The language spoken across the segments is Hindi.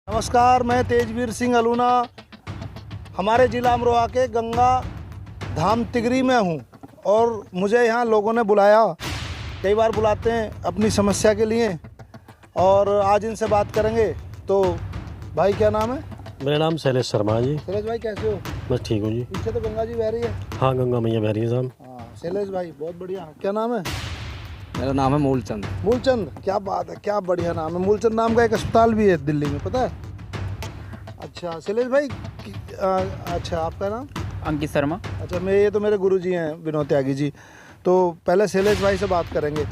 नमस्कार, मैं तेजवीर सिंह अलूना हमारे ज़िला अमरोहा के गंगा धाम तिगरी में हूँ और मुझे यहाँ लोगों ने बुलाया। कई बार बुलाते हैं अपनी समस्या के लिए और आज इनसे बात करेंगे। तो भाई क्या नाम है? मेरा नाम शैलेश शर्मा जी। शैलेश भाई कैसे हो? बस ठीक हूँ जी। पीछे तो गंगा जी बह रही है। हाँ, गंगा मैया बह रही है साहब। हाँ शैलेश भाई बहुत बढ़िया। क्या नाम है? मेरा नाम है मूलचंद। मूलचंद, क्या बात है, क्या बढ़िया नाम है। मूलचंद नाम का एक अस्पताल भी है दिल्ली में, पता है? अच्छा शैलेश भाई अच्छा आपका नाम? अंकित शर्मा। अच्छा ये तो मेरे गुरुजी हैं विनोद त्यागी जी। तो पहले शैलेश भाई से बात करेंगे।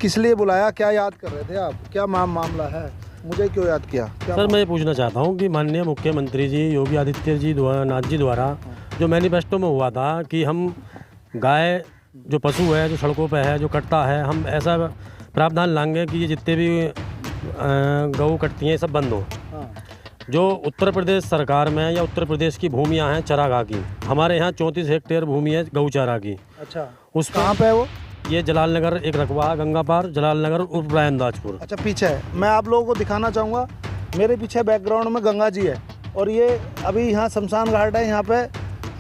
किस लिए बुलाया, क्या याद कर रहे थे आप, क्या मामला है, मुझे क्यों याद किया? सर मैं ये पूछना चाहता हूँ कि माननीय मुख्यमंत्री जी योगी आदित्यनाथ नाथ जी द्वारा जो मैनिफेस्टो में हुआ था कि हम गाय जो पशु है जो सड़कों पे है जो कटता है, हम ऐसा प्रावधान लाएंगे कि ये जितने भी गऊ कटती हैं सब बंद हो। जो उत्तर प्रदेश सरकार में या उत्तर प्रदेश की भूमियां हैं चरागाह की, हमारे यहाँ 34 हेक्टेयर भूमि है गौचारा की। अच्छा उस कहाँ पे है वो? ये जलाल नगर एक रकबा है, गंगा पार जलाल नगर उर्फ रायनदाजपुर। अच्छा पीछे है। मैं आप लोगों को दिखाना चाहूँगा, मेरे पीछे बैकग्राउंड में गंगा जी है और ये अभी यहाँ शमशान घाट है, यहाँ पे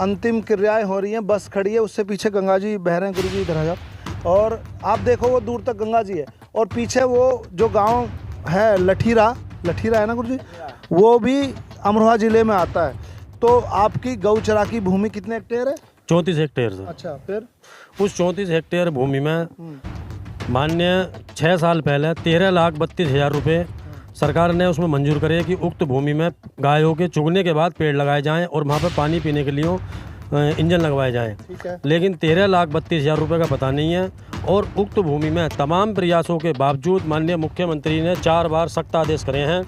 अंतिम क्रियाएँ हो रही हैं, बस खड़ी है, उससे पीछे गंगा जी बह रहे हैं। गुरु जी इधर आ जाओ और आप देखो वो दूर तक गंगा जी है और पीछे वो जो गाँव है लठीरा है ना गुरु जी, वो भी अमरोहा ज़िले में आता है। तो आपकी गौचरा की भूमि कितने हेक्टेयर है? 34 हेक्टेयर सर। अच्छा फिर उस 34 हेक्टेयर भूमि में मान्य 6 साल पहले 13,32,000 रुपये सरकार ने उसमें मंजूर करे कि उक्त भूमि में गायों के चुगने के बाद पेड़ लगाए जाएं और वहाँ पर पानी पीने के लिए इंजन लगवाए जाएं। ठीक है। लेकिन 13,32,000 रुपये का पता नहीं है और उक्त भूमि में तमाम प्रयासों के बावजूद माननीय मुख्यमंत्री ने 4 बार सख्त आदेश करे हैं,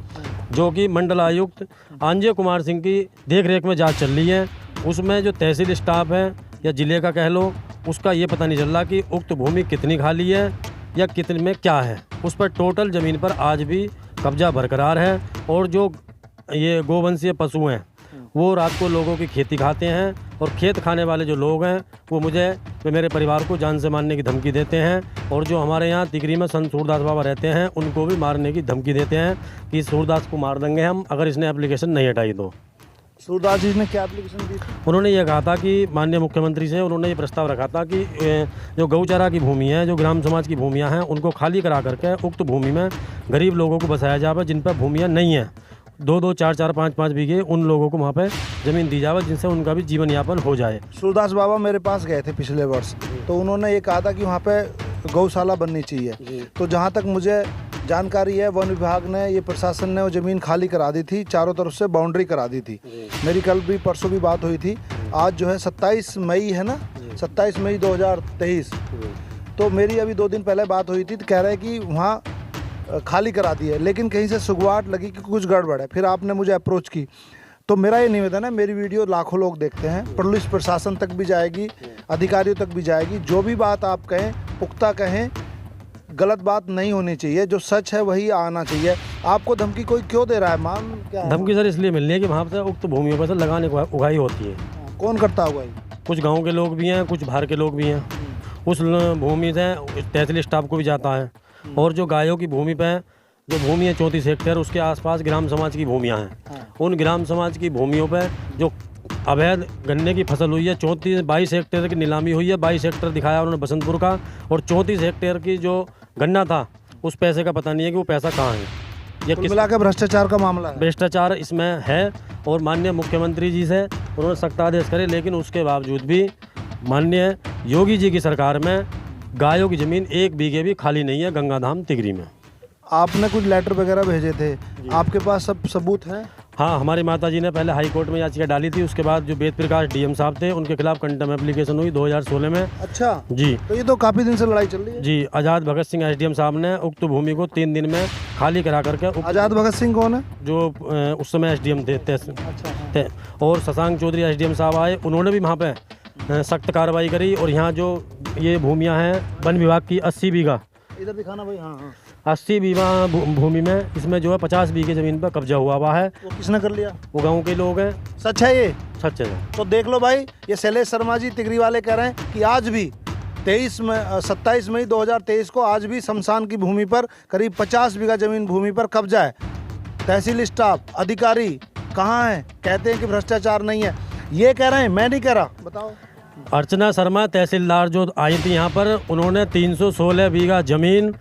जो कि मंडलायुक्त अंजय कुमार सिंह की देखरेख में जांच चल रही है। उसमें जो तहसील स्टाफ है या ज़िले का कह लो, उसका ये पता नहीं चल रहा कि उक्त भूमि कितनी खाली है या कितने में क्या है। उस पर टोटल ज़मीन पर आज भी कब्जा बरकरार है और जो ये गोवंशीय पशु हैं वो रात को लोगों की खेती खाते हैं और खेत खाने वाले जो लोग हैं वो मेरे परिवार को जान से मारने की धमकी देते हैं और जो हमारे यहाँ तिगरी में संत सूरदास बाबा रहते हैं उनको भी मारने की धमकी देते हैं कि सूरदास को मार देंगे हम अगर इसने एप्लीकेशन नहीं हटाई तो। सूरदास जी ने क्या एप्लीकेशन दी थी? उन्होंने ये कहा था कि माननीय मुख्यमंत्री से उन्होंने ये प्रस्ताव रखा था कि जो गौचारा की भूमि है, जो ग्राम समाज की भूमियाँ हैं, उनको खाली करा करके उक्त भूमि में गरीब लोगों को बसाया जाए जिन पर भूमियाँ नहीं हैं। 2-2, 4-4, 5-5 बीघे उन लोगों को वहाँ पे ज़मीन दी जाए जिनसे उनका भी जीवन यापन हो जाए। सूरदास बाबा मेरे पास गए थे पिछले वर्ष, तो उन्होंने ये कहा था कि वहाँ पे गौशाला बननी चाहिए। तो जहाँ तक मुझे जानकारी है वन विभाग ने, ये प्रशासन ने वो ज़मीन खाली करा दी थी, चारों तरफ से बाउंड्री करा दी थी। मेरी कल भी परसों भी बात हुई थी। आज जो है 27 मई है ना, 27 मई 2023। तो मेरी अभी 2 दिन पहले बात हुई थी, तो कह रहे हैं कि वहाँ खाली करा दी है, लेकिन कहीं से सुगवाट लगी कि कुछ गड़बड़ है। फिर आपने मुझे अप्रोच की, तो मेरा ये निवेदन है, मेरी वीडियो लाखों लोग देखते हैं, पुलिस प्रशासन तक भी जाएगी, अधिकारियों तक भी जाएगी। जो भी बात आप कहें पुख्ता कहें, गलत बात नहीं होनी चाहिए, जो सच है वही आना चाहिए। आपको धमकी कोई क्यों दे रहा है? मान क्या धमकी सर इसलिए मिल रही है कि वहाँ पर उक्त भूमियों पर से लगाने को उगाई होती है। कौन करता होगा ये? कुछ गाँव के लोग भी हैं, कुछ बाहर के लोग भी हैं। उस भूमि से तहसील स्टाफ को भी जाता है और जो गायों की भूमि पे जो भूमि है 34 हेक्टेयर, उसके आसपास ग्राम समाज की भूमियां हैं। उन ग्राम समाज की भूमियों पे जो अवैध गन्ने की फसल हुई है, 22 हेक्टेयर की नीलामी हुई है। 22 हेक्टेयर दिखाया उन्होंने बसंतपुर का और 34 हेक्टेयर की जो गन्ना था उस पैसे का पता नहीं है कि वो पैसा कहाँ है। ये किस मिला के भ्रष्टाचार का मामला है। भ्रष्टाचार इसमें है और माननीय मुख्यमंत्री जी से उन्होंने सख्त आदेश करे, लेकिन उसके बावजूद भी माननीय योगी जी की सरकार में गायों की ज़मीन 1 बीघे भी खाली नहीं है गंगा धाम तिगरी में। आपने कुछ लेटर वगैरह भेजे थे, आपके पास सब सबूत हैं? हाँ, हमारी माता जी ने पहले हाई कोर्ट में याचिका डाली थी, उसके बाद जो वेद प्रकाश डीएम साहब थे उनके खिलाफ कंटेम्प्ट एप्लीकेशन हुई 2016 में। अच्छा जी। तो ये तो काफ़ी दिन से लड़ाई चल रही है। जी, आज़ाद भगत सिंह एसडीएम साहब ने उक्त भूमि को 3 दिन में खाली करा करके। आज़ाद भगत सिंह कौन है? जो उस समय एसडीएम थे और शशांक चौधरी एसडीएम साहब आए, उन्होंने भी वहाँ पे सख्त कार्रवाई करी और यहाँ जो ये भूमियाँ हैं वन विभाग की 80 बीघा, इधर दिखाना भाई। हाँ 80 बीघा भूमि में इसमें जो है 50 बीघे ज़मीन पर कब्जा हुआ है। वो किसने कर लिया? वो गाँव के लोग हैं। सच है ये? सच है। तो देख लो भाई, ये शैलेश शर्मा जी तिगरी वाले कह रहे हैं कि आज भी 27 मई 2023 को आज भी शमशान की भूमि पर करीब 50 बीघा जमीन भूमि पर कब्जा है। तहसील स्टाफ अधिकारी कहाँ हैं? कहते हैं कि भ्रष्टाचार नहीं है, ये कह रहे हैं, मैं नहीं कह रहा। बताओ। अर्चना शर्मा तहसीलदार जो आई थी यहाँ पर, उन्होंने 316 बीघा जमीन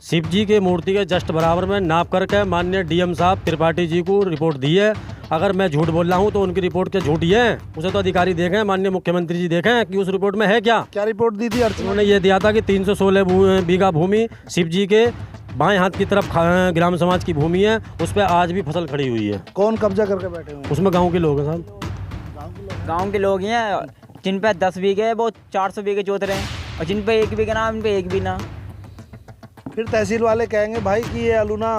शिव जी के मूर्ति के जस्ट बराबर में नाप करके माननीय डीएम साहब त्रिपाठी जी को रिपोर्ट दी है। अगर मैं झूठ बोल रहा हूँ तो उनकी रिपोर्ट क्या झूठी है? उसे तो अधिकारी देखें, माननीय मुख्यमंत्री जी देखें कि उस रिपोर्ट में है क्या। क्या रिपोर्ट दी थी अर्चना? उन्होंने ये दिया था कि 316 बीघा भूमि शिव जी के बाएं हाथ की तरफ ग्राम समाज की भूमि है, उस पर आज भी फसल खड़ी हुई है। कौन कब्जा करके बैठे हुए हैं? उसमें गाँव के लोग हैं साहब। गांव के लोग हैं, जिन पे 10 बीघे है वो 400 बीघे जोत रहे हैं, और जिन पे 1 बीघा ना, उन पे 1 भी ना। फिर तहसील वाले कहेंगे भाई कि ये अलूना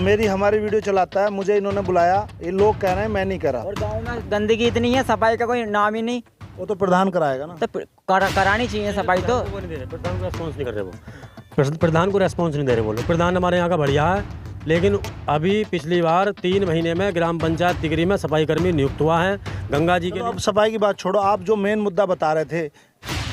मेरी हमारी वीडियो चलाता है, मुझे इन्होंने बुलाया, ये लोग कह रहे हैं, मैं नहीं करा। और गांव में गंदगी इतनी है, सफाई का कोई नाम ही नहीं। वो तो प्रधान कराएगा ना। तो करानी चाहिए सफाई। तो प्रधान को रेस्पॉन्स नहीं कर रहे वो, प्रधान को रेस्पॉन्स नहीं दे रहे बोलो। प्रधान हमारे यहाँ का बढ़िया है, लेकिन अभी पिछली बार 3 महीने में ग्राम पंचायत तिगरी में सफाई कर्मी नियुक्त हुआ है गंगा जी के। अब सफाई की बात छोड़ो, आप जो मेन मुद्दा बता रहे थे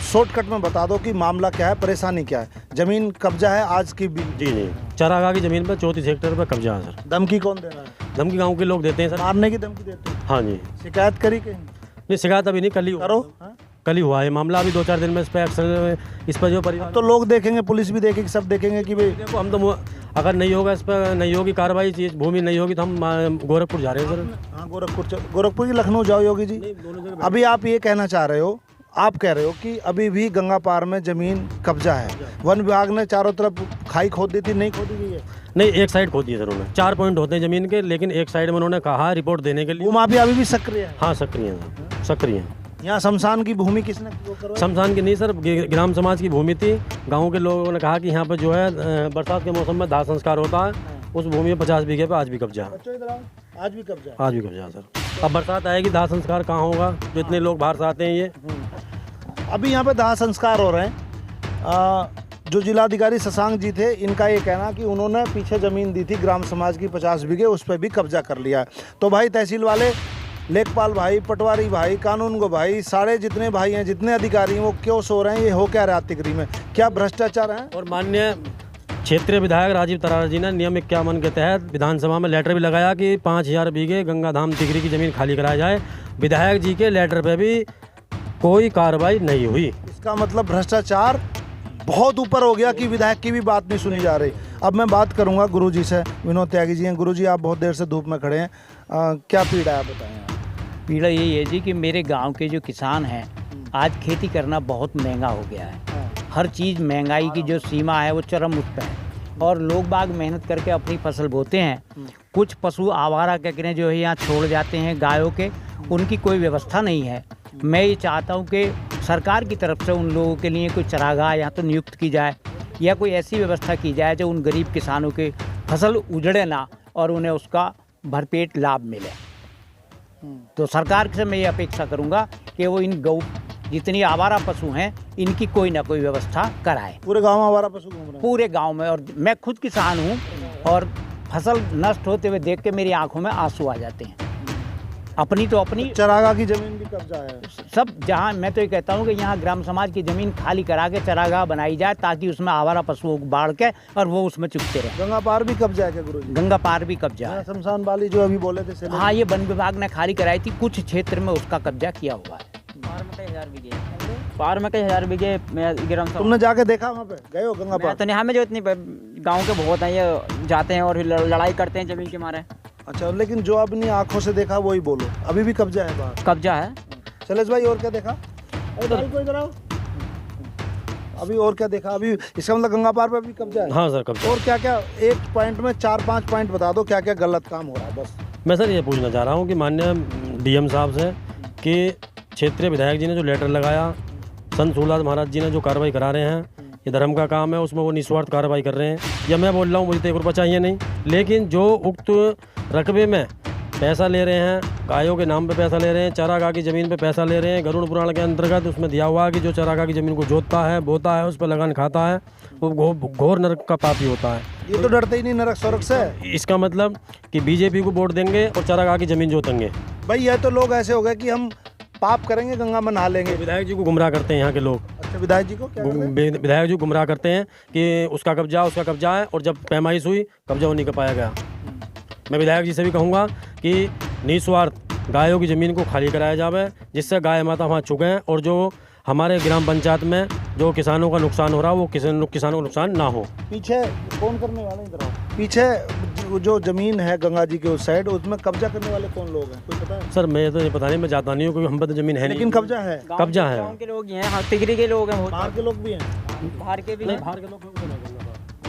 शॉर्टकट में बता दो कि मामला क्या है, परेशानी क्या है। जमीन कब्जा है आज की भी? जी नहीं, चारागाह की जमीन पर 34 हेक्टेयर पर कब्जा है सर। धमकी कौन दे रहा है? धमकी गाँव के लोग देते हैं सर। मारने की धमकी देते हैं? हाँ जी। शिकायत करी कहीं? नहीं, शिकायत अभी नहीं, कल ही करो। कल ही हुआ है मामला। अभी 2-4 दिन में इस पर एक्शन, इस पर जो परिवार तो लोग देखेंगे, पुलिस भी देखेगी, सब देखेंगे कि भाई देखो हम तो अगर नहीं होगा, इस पर नहीं होगी कार्रवाई, चीज भूमि नहीं होगी तो हम गोरखपुर जा रहे हैं सर। हाँ, गोरखपुर की लखनऊ जाओ योगी जी। अभी आप ये कहना चाह रहे हो, आप कह रहे हो कि अभी भी गंगा पार में जमीन कब्जा है, वन विभाग ने चारों तरफ खाई खोद दी थी, नहीं खोदी गई है? नहीं, एक साइड खोदी है सर उन्होंने। 4 पॉइंट होते हैं जमीन के, लेकिन एक साइड में उन्होंने कहा रिपोर्ट देने के लिए। वो माफिया अभी भी सक्रिय है? हाँ सक्रिय है, सक्रिय है। यहाँ शमशान की भूमि किसने करवाई? शमशान की नहीं सर, ग्राम समाज की भूमि थी। गाँव के लोगों ने कहा कि यहाँ पर जो है बरसात के मौसम में दाह संस्कार होता है, उस भूमि में 50 बीघे पे आज भी कब्जा है। आज भी कब्जा? आज भी कब्जा है सर। अब बरसात आएगी, दाह संस्कार कहाँ होगा? जो इतने लोग बाहर से आते हैं ये। अभी यहाँ पे दाह संस्कार हो रहे हैं। जो जिलाधिकारी शशांक जी थे, इनका ये कहना कि उन्होंने पीछे ज़मीन दी थी ग्राम समाज की 50 बीघे, उस पर भी कब्जा कर लिया है। तो भाई तहसील वाले, लेखपाल भाई, पटवारी भाई, कानून गो भाई, सारे जितने भाई हैं, जितने अधिकारी हैं, वो क्यों सो रहे हैं? ये हो क्या रहा है तिगरी में? क्या भ्रष्टाचार है? और माननीय क्षेत्रीय विधायक राजीव तरार जी ने नियम 51 के तहत विधानसभा में लेटर भी लगाया कि 5000 बीघे गंगाधाम तिगरी की ज़मीन खाली कराई जाए। विधायक जी के लेटर पे भी कोई कार्रवाई नहीं हुई। इसका मतलब भ्रष्टाचार बहुत ऊपर हो गया कि विधायक की भी बात नहीं सुनी जा रही। अब मैं बात करूंगा गुरुजी से, विनोद त्यागी जी हैं। गुरुजी, आप बहुत देर से धूप में खड़े हैं, क्या पीड़ा है आप बताएं? पीड़ा यही है जी कि मेरे गांव के जो किसान हैं, आज खेती करना बहुत महंगा हो गया है। हर चीज़ महंगाई की जो सीमा है वो चरम उस पर है, और लोग बाग मेहनत करके अपनी फसल बोते हैं। कुछ पशु आवारा ककड़े जो है यहाँ छोड़ जाते हैं गायों के, उनकी कोई व्यवस्था नहीं है। मैं ये चाहता हूँ कि सरकार की तरफ से उन लोगों के लिए कोई चरागाह या तो नियुक्त की जाए, या कोई ऐसी व्यवस्था की जाए जो उन गरीब किसानों की फसल उजड़े ना और उन्हें उसका भरपेट लाभ मिले। तो सरकार से मैं ये अपेक्षा करूँगा कि वो इन गौ जितनी आवारा पशु हैं, इनकी कोई ना कोई व्यवस्था कराए। पूरे गाँव में आवारा पशु घूम रहे हैं? पूरे गांव में। और मैं खुद किसान हूं, और फसल नष्ट होते हुए देख के मेरी आंखों में आंसू आ जाते हैं। अपनी तो अपनी चरागाह की जमीन भी कब्जा है सब जहां। मैं तो ये कहता हूं कि यहाँ ग्राम समाज की ज़मीन खाली करा के चरागाह बनाई जाए, ताकि उसमें आवारा पशुओं को बाढ़ के और वो उसमें चुगते रहे। गंगा पार भी कब्जा है क्या गुरुजी? गंगा पार भी कब्जा है। शमशान वाली जो अभी बोले थे, हाँ, ये वन विभाग ने खाली कराई थी, कुछ क्षेत्र में उसका कब्जा किया हुआ है। पार में कई हजार बीघे ग्राम समाज। तुमने जाके देखा वहाँ पे? गए हो गंगा पार? तो नहीं, हमें जो इतनी गाँव के बहुत हैं, ये जाते हैं और फिर लड़ाई करते हैं जमीन के मारे। अच्छा, लेकिन जो अपनी आंखों से देखा वही बोलो। अभी भी कब्जा है बाहर? कब्जा है। शैलेश भाई, और क्या देखा? इधर आओ। अभी और क्या देखा? अभी इसका मतलब गंगा पार पे भी कब्जा है? हाँ सर, कब्जा। और क्या क्या, एक पॉइंट में 4-5 पॉइंट बता दो, क्या क्या गलत काम हो रहा है बस। मैं सर ये पूछना चाह रहा हूँ कि माननीय डीएम साहब से कि क्षेत्रीय विधायक जी ने जो लेटर लगाया, संत सूरदास महाराज जी ने जो कार्रवाई करा रहे हैं, ये धर्म का काम है, उसमें वो निस्वार्थ कार्रवाई कर रहे हैं। या मैं बोल रहा हूँ मुझे तो 1 रुपया चाहिए नहीं, लेकिन जो उक्त रकबे में पैसा ले रहे हैं, गायों के नाम पे पैसा ले रहे हैं, चारागाह की ज़मीन पे पैसा ले रहे हैं, गरुड़ पुराण के अंतर्गत उसमें दिया हुआ है कि जो चारागाह की ज़मीन को जोतता है, बोता है, उस पर लगान खाता है, वो घोर नरक का पापी होता है। ये तो डरते ही नहीं नरक स्वर्ग से। इसका मतलब कि बीजेपी को वोट देंगे और चारागाह की ज़मीन जोतेंगे। भाई ये तो लोग ऐसे हो गए कि हम पाप करेंगे, गंगा में नहा लेंगे। विधायक जी को गुमराह करते हैं यहाँ के लोग। अच्छा, विधायक जी को क्या करते हैं? विधायक जी गुमराह करते हैं कि उसका कब्जा है, और जब पैमाइश हुई, कब्जा नहीं कर पाया गया। मैं विधायक जी से भी कहूँगा कि निस्वार्थ गायों की ज़मीन को खाली कराया जावे, जिससे गाय माता वहाँ चुके हैं और जो हमारे ग्राम पंचायत में जो किसानों का नुकसान हो रहा है वो किसानों को नुकसान ना हो। पीछे कौन करने वाले इधर आओ। पीछे जो जमीन है गंगा जी के उस साइड, उसमें कब्जा करने वाले कौन लोग हैं, कोई पता है? सर मैं तो नहीं पता नहीं, मैं जाता नहीं हूँ क्योंकि हम पर तो ज़मीन है नहीं, लेकिन कब्जा है। कब्जा है। गाँव के लोग ही हैं, हाँ तिगरी के लोग हैं बहुत। बाहर के लोग भी हैं, बाहर के भी हैं। बाहर के लोग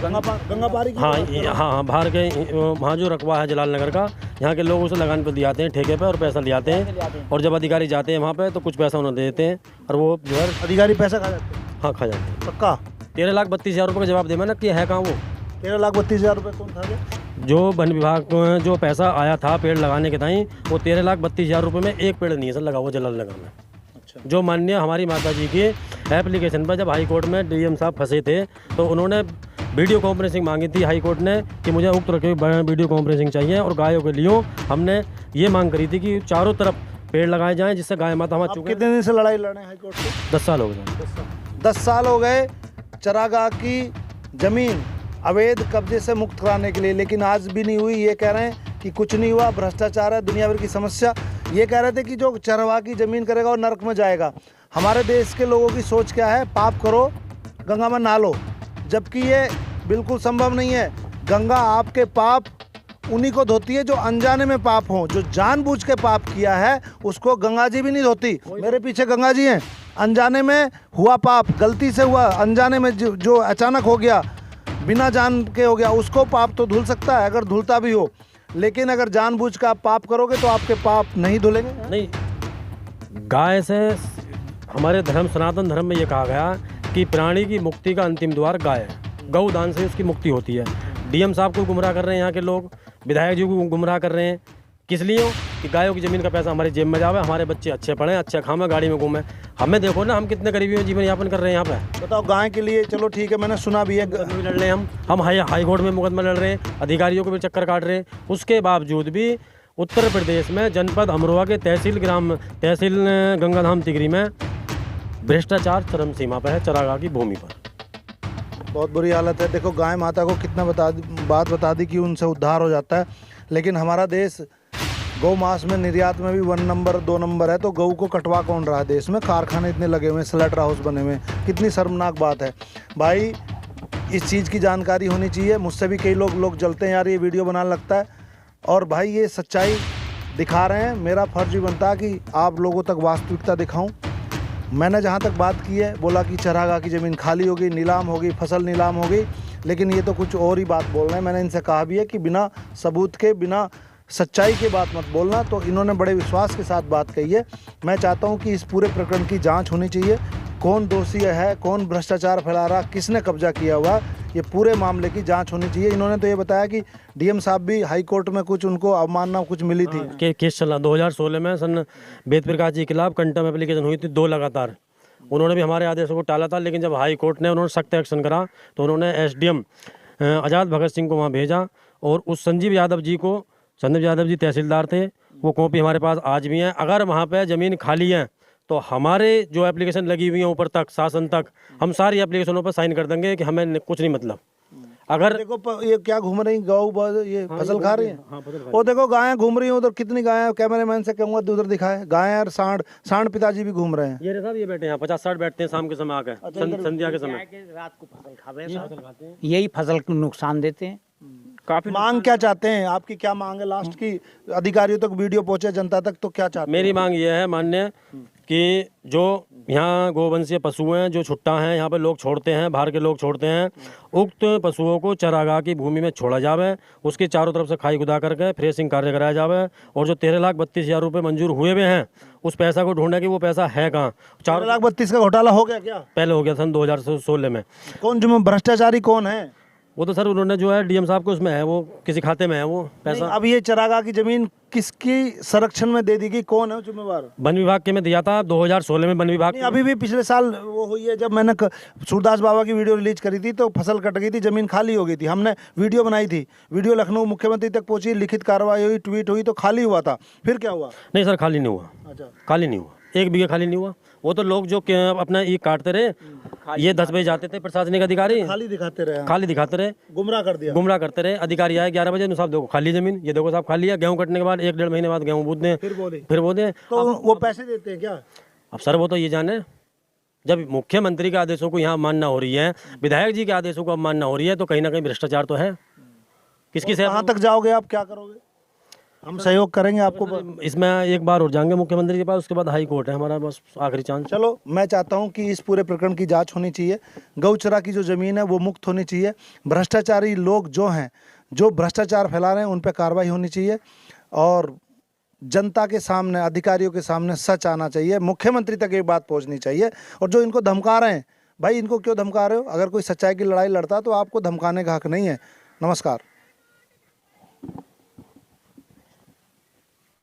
गंगा पारी की हाँ बात करो। हाँ बाहर के वहाँ जो रकबा है जलाल नगर का, यहाँ के लोग उसे लगान पर दियाते हैं ठेके पे और पैसा ले आते हैं, और जब अधिकारी जाते हैं वहाँ पे तो कुछ पैसा उन्हें दे देते हैं और वो जो है अधिकारी पैसा खा जाते हैं। हाँ खा जाते हैं। पक्का 13,32,000 रुपये का जवाब दे मैंने कि है कहाँ वो 13,32,000 रुपये कौन खा गया? जो वन विभाग को जो पैसा आया था पेड़ लगाने के टाइम, वो 13,32,000 रुपये में एक पेड़ नहीं है सर लगा हुआ जलाल नगर में। अच्छा। जो माननीय हमारी माता जी की एप्लीकेशन पर जब हाई कोर्ट में डीएम साहब फंसे थे तो उन्होंने वीडियो कॉन्फ्रेंसिंग मांगी थी हाई कोर्ट ने कि मुझे उक्त रखे वीडियो कॉन्फ्रेंसिंग चाहिए, और गायों के लिए हमने ये मांग करी थी कि चारों तरफ पेड़ लगाए जाएं जिससे गाय माता वहाँ चुके। कितने दिन से लड़ाई लड़ रहे हैं हाई कोर्ट से? 10 साल हो गए। 10 साल हो गए चरागाह की जमीन अवैध कब्जे से मुक्त कराने के लिए, लेकिन आज भी नहीं हुई। ये कह रहे हैं कि कुछ नहीं हुआ, भ्रष्टाचार है, दुनिया भर की समस्या। ये कह रहे थे कि जो चरवाहा की ज़मीन करेगा वो नरक में जाएगा। हमारे देश के लोगों की सोच क्या है? पाप करो गंगा में नहा लो, जबकि ये बिल्कुल संभव नहीं है। गंगा आपके पाप उन्हीं को धोती है जो अनजाने में पाप हों। जो जानबूझ के पाप किया है उसको गंगा जी भी नहीं धोती। मेरे पीछे गंगा जी हैं। अनजाने में हुआ पाप, गलती से हुआ, अनजाने में जो अचानक हो गया, बिना जान के हो गया, उसको पाप तो धुल सकता है अगर धुलता भी हो, लेकिन अगर जानबूझ कर आप पाप करोगे तो आपके पाप नहीं धुलेंगे। नहीं, गाय से हमारे धर्म सनातन धर्म में ये कहा गया कि प्राणी की मुक्ति का अंतिम द्वार गाय है, गौदान से उसकी मुक्ति होती है। डीएम साहब को गुमराह कर रहे हैं यहाँ के लोग, विधायक जी को गुमराह कर रहे हैं। किस लिए? कि गायों की ज़मीन का पैसा हमारी जेब में जावे, हमारे बच्चे अच्छे पढ़ें, अच्छे खामें, गाड़ी में घूमें। हमें देखो ना, हम कितने गरीबी में जीवन यापन कर रहे हैं यहाँ पे। बताओ, गाय के लिए चलो ठीक है, मैंने सुना भी है, भी लड़ रहे हैं हम हाई कोर्ट में मुकदमा लड़ रहे हैं, अधिकारियों को भी चक्कर काट रहे हैं। उसके बावजूद भी उत्तर प्रदेश में जनपद अमरोहा के तहसील गंगाधाम तिगरी में भ्रष्टाचार चरम सीमा पर है, चरागाह की भूमि पर। बहुत बुरी हालत है। देखो, गाय माता को कितना बात बता दी कि उनसे उद्धार हो जाता है, लेकिन हमारा देश गौ मांस में निर्यात में भी 1 नंबर 2 नंबर है, तो गऊ को कटवा कौन रहा है? देश में कारखाने इतने लगे हुए हैं, स्लैटर हाउस बने हुए हैं, कितनी शर्मनाक बात है भाई। इस चीज़ की जानकारी होनी चाहिए। मुझसे भी कई लोग जलते हैं यार, ये वीडियो बनाने लगता है, और भाई ये सच्चाई दिखा रहे हैं। मेरा फर्ज भी बनता है कि आप लोगों तक वास्तविकता दिखाऊं। मैंने जहाँ तक बात की है, बोला कि चरागाह की ज़मीन खाली होगी, नीलाम होगी, फसल नीलाम होगी, लेकिन ये तो कुछ और ही बात बोल रहे हैं। मैंने इनसे कहा भी है कि बिना सबूत के, बिना सच्चाई की बात मत बोलना, तो इन्होंने बड़े विश्वास के साथ बात कही है। मैं चाहता हूँ कि इस पूरे प्रकरण की जांच होनी चाहिए। कौन दोषी है, कौन भ्रष्टाचार फैला रहा, किसने कब्जा किया हुआ, ये पूरे मामले की जांच होनी चाहिए। इन्होंने तो ये बताया कि डीएम साहब भी हाई कोर्ट में कुछ उनको अवमानना कुछ मिली थी। केस चला 2016 में सन वेद प्रकाश जी के खिलाफ कंटेम्प्ट एप्लीकेशन हुई थी 2 लगातार। उन्होंने भी हमारे आदेशों को टाला था, लेकिन जब हाई कोर्ट ने उन्होंने सख्त एक्शन करा तो उन्होंने एसडीएम आज़ाद भगत सिंह को वहाँ भेजा, और उस संजीव यादव जी तहसीलदार थे, वो कॉपी हमारे पास आज भी हैं। अगर वहाँ पे ज़मीन खाली है तो हमारे जो एप्लीकेशन लगी हुई है ऊपर तक, शासन तक, हम सारी एप्लीकेशनों पर साइन कर देंगे कि हमें कुछ नहीं मतलब। अगर देखो ये क्या घूम रही गौ, ये फसल खा रही है। और देखो गायें घूम रही हैं उधर, कितनी गायें, कैमरामैन से कहूँगा उधर दिखाए। गायें और सांड पिताजी भी घूम रहे हैं। ये साहब ये बैठे हैं, 50-60 बैठते हैं शाम के समय आकर, संध्या के समय। रात को फसल खाते हैं, यही फसल को नुकसान देते हैं। काफी मांग क्या चाहते हैं? आपकी क्या मांग है लास्ट की? अधिकारियों तक वीडियो पहुंचे, जनता तक, तो क्या चाहते हैं? मेरी मांग ये है माननीय कि जो यहाँ गोवंशीय पशु हैं, जो छुट्टा हैं, यहाँ पे लोग छोड़ते हैं, बाहर के लोग छोड़ते हैं, उक्त पशुओं को चरागाह की भूमि में छोड़ा जावे, उसके चारों तरफ से खाई खुदा करके फ्रेशिंग कार्य कराया जावे, और जो 13,32,000 रुपये मंजूर हुए हुए हैं उस पैसा को ढूंढने की वो पैसा है कहाँ। 4,32,000 का घोटाला हो गया क्या? पहले हो गया सन 2016 में। कौन जो भ्रष्टाचारी कौन है? वो तो सर उन्होंने जो है डीएम साहब को उसमें है, वो किसी खाते में है वो पैसा। अब ये चरागाह की जमीन किसकी संरक्षण में दे दी गई? कौन है जिम्मेवार? वन विभाग के में दिया था 2016 में वन विभाग। अभी भी पिछले साल वो हुई है, जब मैंने सूरदास बाबा की वीडियो रिलीज करी थी तो फसल कट गई थी, जमीन खाली हो गई थी। हमने वीडियो बनाई थी, वीडियो लखनऊ मुख्यमंत्री तक पहुंची, लिखित कार्रवाई हुई, ट्वीट हुई तो खाली हुआ था। फिर क्या हुआ? नहीं सर, खाली नहीं हुआ। अच्छा, खाली नहीं हुआ। एक बीघा खाली नहीं हुआ। वो तो लोग जो अपना ये काटते रहे, ये 10 बजे जाते थे प्रशासनिक अधिकारी, खाली दिखाते रहे, खाली दिखाते रहे, गुमराह कर दिया, गुमराह करते रहे। अधिकारी आए 11 बजे, साहब देखो खाली जमीन, ये देखो साहब खाली है। गेहूं कटने के बाद 1-1.5 महीने बाद गेहूं बूद दें, फिर बो दें। तो वो पैसे देते हैं क्या? अब सर वो तो ये जाने, जब मुख्यमंत्री के आदेशों को यहाँ मानना हो रही है, विधायक जी के आदेशों को अब मानना हो रही है, तो कहीं ना कहीं भ्रष्टाचार तो है। किसकी से कहाँ तक जाओगे आप, क्या करोगे? हम सहयोग करेंगे आपको। इसमें एक बार और जाएंगे मुख्यमंत्री के पास, उसके बाद हाई कोर्ट है हमारा, बस आखिरी चांस। चलो, मैं चाहता हूं कि इस पूरे प्रकरण की जांच होनी चाहिए। गौचरा की जो ज़मीन है वो मुक्त होनी चाहिए। भ्रष्टाचारी लोग जो हैं, जो भ्रष्टाचार फैला रहे हैं, उन पर कार्रवाई होनी चाहिए और जनता के सामने, अधिकारियों के सामने सच आना चाहिए। मुख्यमंत्री तक ये बात पहुंचनी चाहिए। और जो इनको धमका रहे हैं, भाई इनको क्यों धमका रहे हो? अगर कोई सच्चाई की लड़ाई लड़ता तो आपको धमकाने का हक नहीं है। नमस्कार।